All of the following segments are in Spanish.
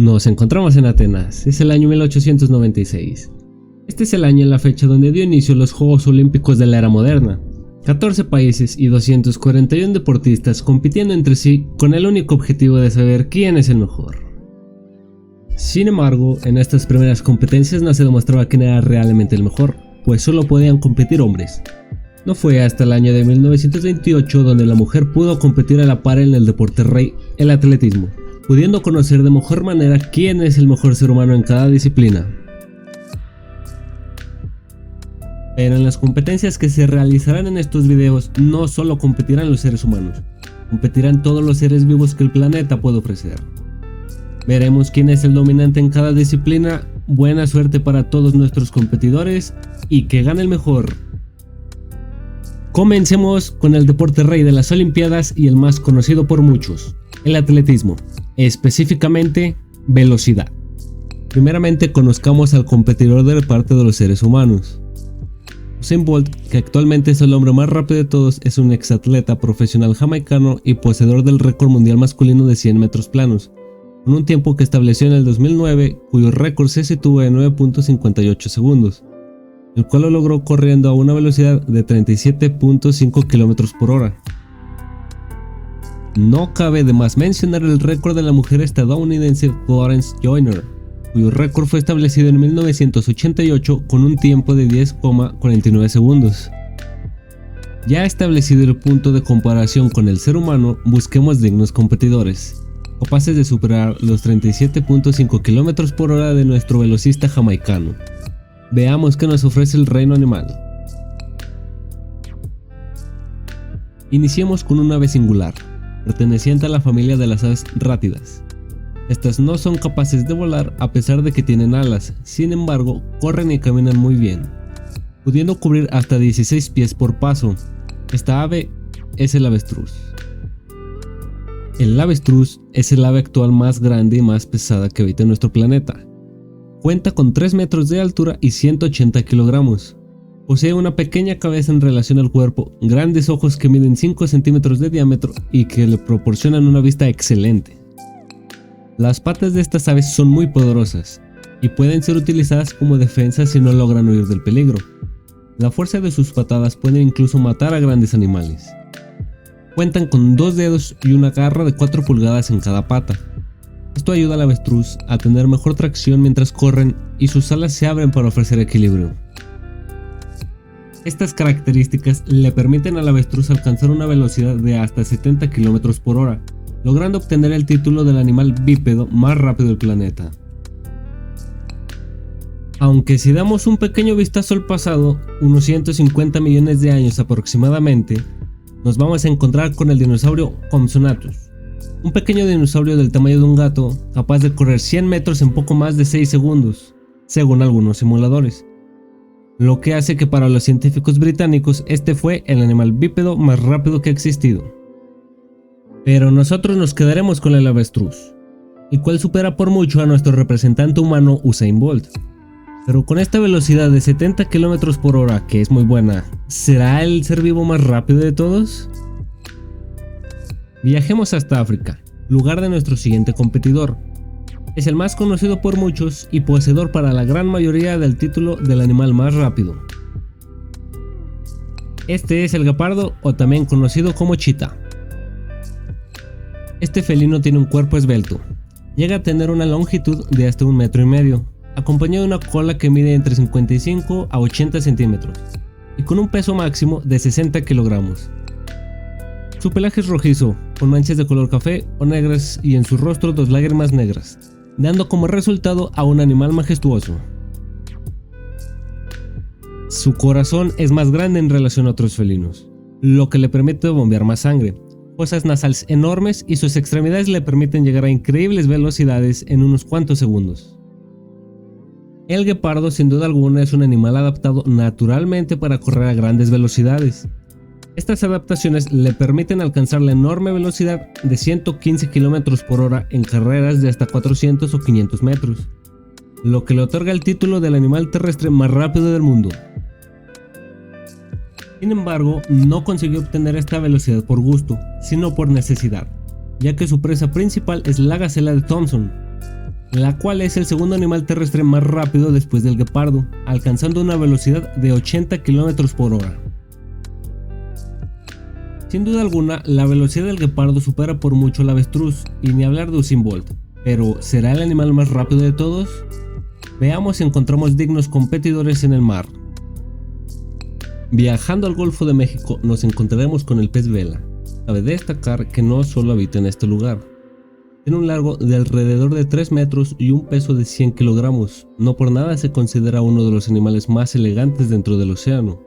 Nos encontramos en Atenas, es el año 1896. Este es el año y la fecha donde dio inicio los Juegos Olímpicos de la era moderna. 14 países y 241 deportistas compitiendo entre sí con el único objetivo de saber quién es el mejor. Sin embargo, en estas primeras competencias no se demostraba quién era realmente el mejor, pues solo podían competir hombres. No fue hasta el año de 1928 donde la mujer pudo competir a la par en el deporte rey, el atletismo, pudiendo conocer de mejor manera quién es el mejor ser humano en cada disciplina. Pero en las competencias que se realizarán en estos videos no solo competirán los seres humanos, competirán todos los seres vivos que el planeta puede ofrecer. Veremos quién es el dominante en cada disciplina, buena suerte para todos nuestros competidores y que gane el mejor. Comencemos con el deporte rey de las Olimpiadas y el más conocido por muchos, el atletismo, específicamente velocidad. Primeramente conozcamos al competidor de parte de los seres humanos. Usain Bolt, que actualmente es el hombre más rápido de todos, es un exatleta profesional jamaicano y poseedor del récord mundial masculino de 100 metros planos, con un tiempo que estableció en el 2009, cuyo récord se sitúa en 9.58 segundos, el cual lo logró corriendo a una velocidad de 37.5 km por hora. No cabe de más mencionar el récord de la mujer estadounidense Florence Joyner, cuyo récord fue establecido en 1988 con un tiempo de 10,49 segundos. Ya establecido el punto de comparación con el ser humano, busquemos dignos competidores, capaces de superar los 37.5 km por hora de nuestro velocista jamaicano. Veamos qué nos ofrece el reino animal. Iniciemos con un ave singular, perteneciente a la familia de las aves rátidas. Estas no son capaces de volar a pesar de que tienen alas, sin embargo corren y caminan muy bien, pudiendo cubrir hasta 16 pies por paso. Esta ave es el avestruz. El avestruz es el ave actual más grande y más pesada que habita en nuestro planeta. Cuenta con 3 metros de altura y 180 kilogramos. Posee una pequeña cabeza en relación al cuerpo, grandes ojos que miden 5 centímetros de diámetro y que le proporcionan una vista excelente. Las patas de estas aves son muy poderosas y pueden ser utilizadas como defensa si no logran huir del peligro. La fuerza de sus patadas puede incluso matar a grandes animales. Cuentan con 2 dedos y una garra de 4 pulgadas en cada pata. Esto ayuda al avestruz a tener mejor tracción mientras corren y sus alas se abren para ofrecer equilibrio. Estas características le permiten al avestruz alcanzar una velocidad de hasta 70 km por hora, logrando obtener el título del animal bípedo más rápido del planeta. Aunque si damos un pequeño vistazo al pasado, unos 150 millones de años aproximadamente, nos vamos a encontrar con el dinosaurio Compsognathus, un pequeño dinosaurio del tamaño de un gato, capaz de correr 100 metros en poco más de 6 segundos, según algunos simuladores, lo que hace que para los científicos británicos este fue el animal bípedo más rápido que ha existido. Pero nosotros nos quedaremos con el avestruz, el cual supera por mucho a nuestro representante humano Usain Bolt. Pero con esta velocidad de 70 km por hora, que es muy buena, ¿será el ser vivo más rápido de todos? Viajemos hasta África, lugar de nuestro siguiente competidor. Es el más conocido por muchos y poseedor para la gran mayoría del título del animal más rápido. Este es el guepardo, o también conocido como chita. Este felino tiene un cuerpo esbelto, llega a tener una longitud de hasta 1,5 metros, acompañado de una cola que mide entre 55 a 80 centímetros y con un peso máximo de 60 kilogramos. Su pelaje es rojizo, con manchas de color café o negras y en su rostro 2 lágrimas negras, dando como resultado a un animal majestuoso. Su corazón es más grande en relación a otros felinos, lo que le permite bombear más sangre, fosas nasales enormes y sus extremidades le permiten llegar a increíbles velocidades en unos cuantos segundos. El guepardo sin duda alguna es un animal adaptado naturalmente para correr a grandes velocidades. Estas adaptaciones le permiten alcanzar la enorme velocidad de 115 km por hora en carreras de hasta 400 o 500 metros, lo que le otorga el título del animal terrestre más rápido del mundo. Sin embargo, no consiguió obtener esta velocidad por gusto, sino por necesidad, ya que su presa principal es la gacela de Thompson. la cual es el segundo animal terrestre más rápido después del guepardo, alcanzando una velocidad de 80 km por hora. Sin duda alguna, la velocidad del guepardo supera por mucho al avestruz, y ni hablar de Usain Bolt, pero ¿será el animal más rápido de todos? Veamos si encontramos dignos competidores en el mar. Viajando al Golfo de México nos encontraremos con el pez vela. Cabe destacar que no solo habita en este lugar. Tiene un largo de alrededor de 3 metros y un peso de 100 kilogramos. No por nada se considera uno de los animales más elegantes dentro del océano.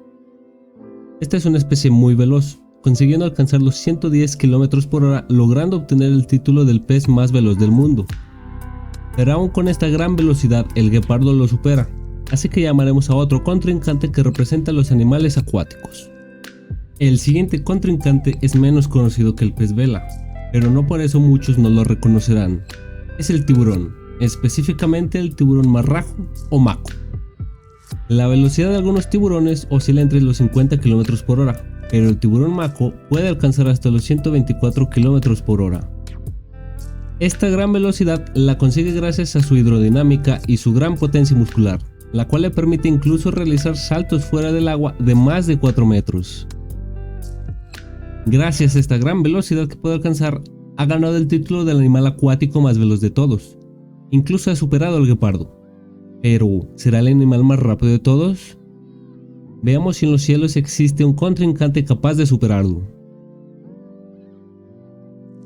Esta es una especie muy veloz, consiguiendo alcanzar los 110 km por hora, logrando obtener el título del pez más veloz del mundo. Pero aún con esta gran velocidad, el guepardo lo supera, así que llamaremos a otro contrincante que representa a los animales acuáticos. El siguiente contrincante es menos conocido que el pez vela, pero no por eso muchos no lo reconocerán. Es el tiburón, específicamente el tiburón marrajo o maco. La velocidad de algunos tiburones oscila entre los 50 km por hora, pero el tiburón maco puede alcanzar hasta los 124 km por hora. Esta gran velocidad la consigue gracias a su hidrodinámica y su gran potencia muscular, la cual le permite incluso realizar saltos fuera del agua de más de 4 metros. Gracias a esta gran velocidad que puede alcanzar, ha ganado el título del animal acuático más veloz de todos. Incluso ha superado al guepardo. Pero, ¿será el animal más rápido de todos? Veamos si en los cielos existe un contrincante capaz de superarlo.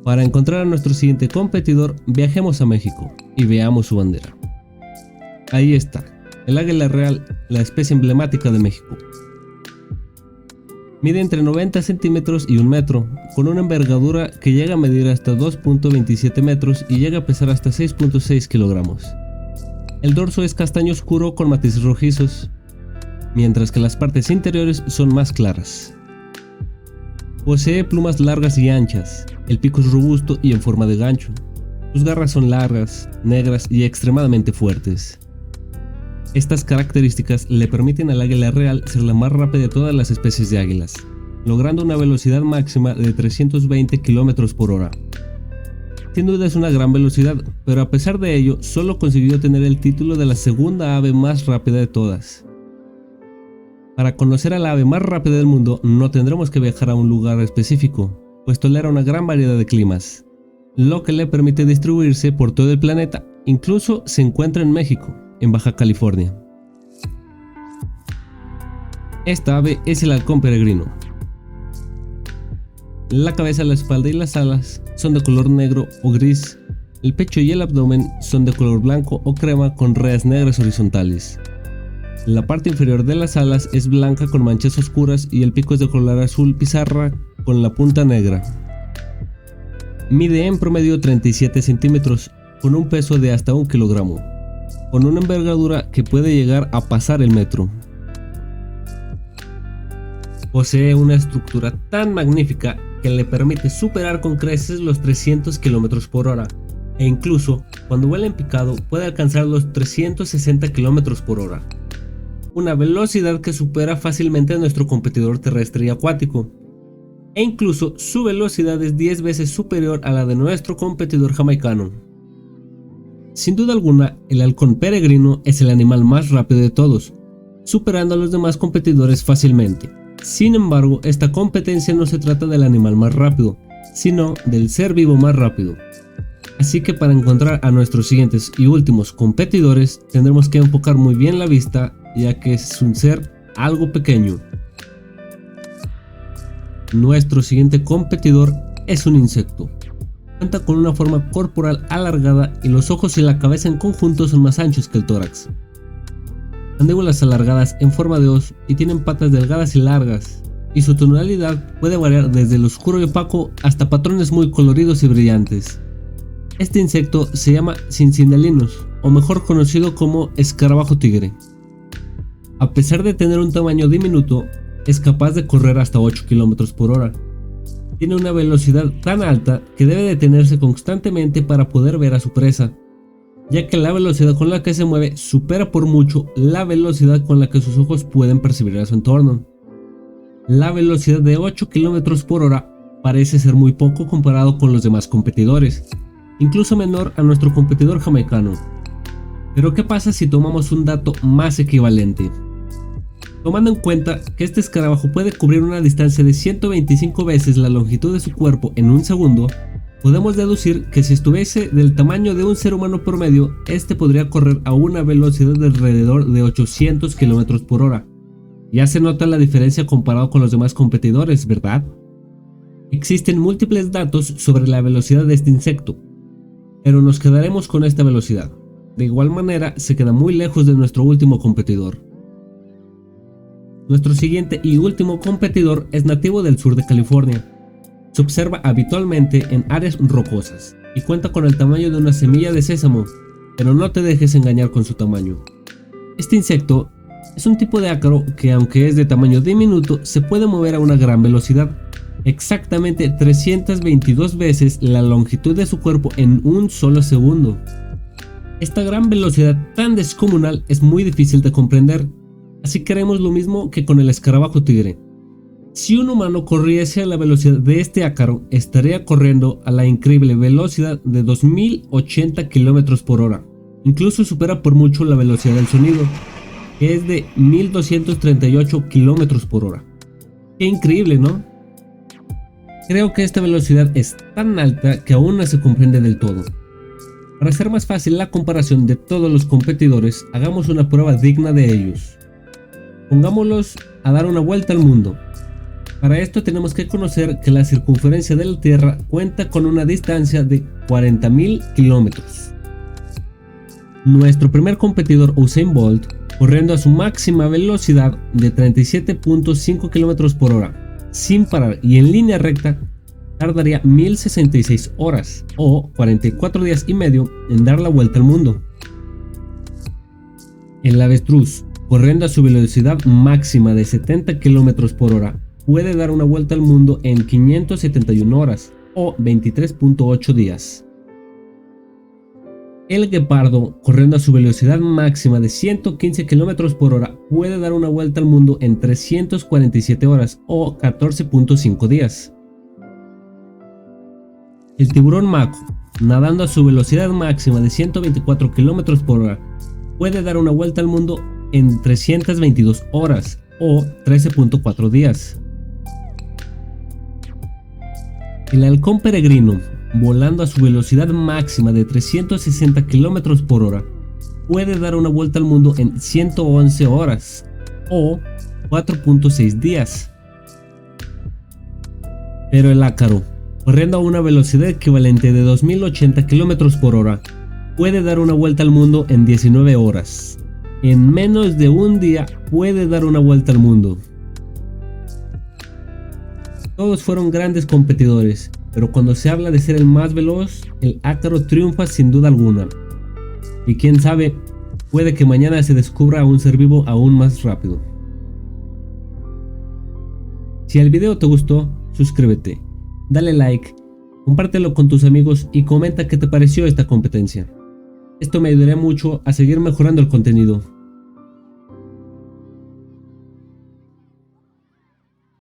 Para encontrar a nuestro siguiente competidor, viajemos a México y veamos su bandera. Ahí está, el águila real, la especie emblemática de México. Mide entre 90 centímetros y 1 metro, con una envergadura que llega a medir hasta 2.27 metros y llega a pesar hasta 6.6 kilogramos. El dorso es castaño oscuro con matices rojizos, mientras que las partes interiores son más claras. Posee plumas largas y anchas, el pico es robusto y en forma de gancho. Sus garras son largas, negras y extremadamente fuertes. Estas características le permiten al águila real ser la más rápida de todas las especies de águilas, logrando una velocidad máxima de 320 km por hora. Sin duda es una gran velocidad, pero a pesar de ello, solo consiguió tener el título de la segunda ave más rápida de todas. Para conocer a la ave más rápida del mundo, no tendremos que viajar a un lugar específico, pues tolera una gran variedad de climas, lo que le permite distribuirse por todo el planeta. Incluso se encuentra en México, en Baja California. Esta ave es el halcón peregrino. La cabeza, la espalda y las alas son de color negro o gris. El pecho y el abdomen son de color blanco o crema con rayas negras horizontales. La parte inferior de las alas es blanca con manchas oscuras y el pico es de color azul pizarra con la punta negra. Mide en promedio 37 centímetros con un peso de hasta 1 kilogramo, con una envergadura que puede llegar a pasar el metro. Posee una estructura tan magnífica que le permite superar con creces los 300 km por hora, e incluso cuando vuela en picado puede alcanzar los 360 km por hora. Una velocidad que supera fácilmente a nuestro competidor terrestre y acuático, e incluso su velocidad es 10 veces superior a la de nuestro competidor jamaicano. Sin duda alguna, el halcón peregrino es el animal más rápido de todos, superando a los demás competidores fácilmente. Sin embargo, esta competencia no se trata del animal más rápido, sino del ser vivo más rápido. Así que para encontrar a nuestros siguientes y últimos competidores, tendremos que enfocar muy bien la vista, ya que es un ser algo pequeño. Nuestro siguiente competidor es un insecto. Cuenta con una forma corporal alargada y los ojos y la cabeza en conjunto son más anchos que el tórax. Mandíbulas alargadas en forma de hoz y tienen patas delgadas y largas, y su tonalidad puede variar desde el oscuro y opaco hasta patrones muy coloridos y brillantes. Este insecto se llama Cincinnalinos, o mejor conocido como escarabajo tigre. A pesar de tener un tamaño diminuto, es capaz de correr hasta 8 km por hora. Tiene una velocidad tan alta que debe detenerse constantemente para poder ver a su presa, ya que la velocidad con la que se mueve supera por mucho la velocidad con la que sus ojos pueden percibir a su entorno. La velocidad de 8 km por hora parece ser muy poco comparado con los demás competidores, incluso menor a nuestro competidor jamaicano. Pero ¿qué pasa si tomamos un dato más equivalente? Tomando en cuenta que este escarabajo puede cubrir una distancia de 125 veces la longitud de su cuerpo en un segundo, podemos deducir que si estuviese del tamaño de un ser humano promedio, este podría correr a una velocidad de alrededor de 800 km por hora. Ya se nota la diferencia comparado con los demás competidores, ¿verdad? Existen múltiples datos sobre la velocidad de este insecto, pero nos quedaremos con esta velocidad. De igual manera, se queda muy lejos de nuestro último competidor. Nuestro siguiente y último competidor es nativo del sur de California. Se observa habitualmente en áreas rocosas y cuenta con el tamaño de una semilla de sésamo, pero no te dejes engañar con su tamaño. Este insecto es un tipo de ácaro que, aunque es de tamaño diminuto, se puede mover a una gran velocidad, exactamente 322 veces la longitud de su cuerpo en un solo segundo. Esta gran velocidad tan descomunal es muy difícil de comprender, así que haremos lo mismo que con el escarabajo tigre. Si un humano corriese a la velocidad de este ácaro, estaría corriendo a la increíble velocidad de 2080 km por hora. Incluso supera por mucho la velocidad del sonido, que es de 1238 km por hora. ¡Qué increíble!, ¿no? Creo que esta velocidad es tan alta que aún no se comprende del todo. Para hacer más fácil la comparación de todos los competidores, hagamos una prueba digna de ellos. Pongámoslos a dar una vuelta al mundo. Para esto tenemos que conocer que la circunferencia de la Tierra cuenta con una distancia de 40.000 kilómetros. Nuestro primer competidor, Usain Bolt, corriendo a su máxima velocidad de 37.5 km por hora, sin parar y en línea recta, tardaría 1066 horas o 44 días y medio en dar la vuelta al mundo. El avestruz, corriendo a su velocidad máxima de 70 km por hora, puede dar una vuelta al mundo en 571 horas o 23.8 días. El guepardo, corriendo a su velocidad máxima de 115 km por hora, puede dar una vuelta al mundo en 347 horas o 14.5 días. El tiburón maco, nadando a su velocidad máxima de 124 km por hora, puede dar una vuelta al mundo en 322 horas o 13.4 días. El halcón peregrino, volando a su velocidad máxima de 360 km por hora, puede dar una vuelta al mundo en 111 horas o 4.6 días. Pero el ácaro, corriendo a una velocidad equivalente de 2080 km por hora, puede dar una vuelta al mundo en 19 horas. En menos de un día puede dar una vuelta al mundo. Todos fueron grandes competidores, pero cuando se habla de ser el más veloz, el ácaro triunfa sin duda alguna. Y quién sabe, puede que mañana se descubra a un ser vivo aún más rápido. Si el video te gustó, suscríbete, dale like, compártelo con tus amigos y comenta qué te pareció esta competencia. Esto me ayudará mucho a seguir mejorando el contenido.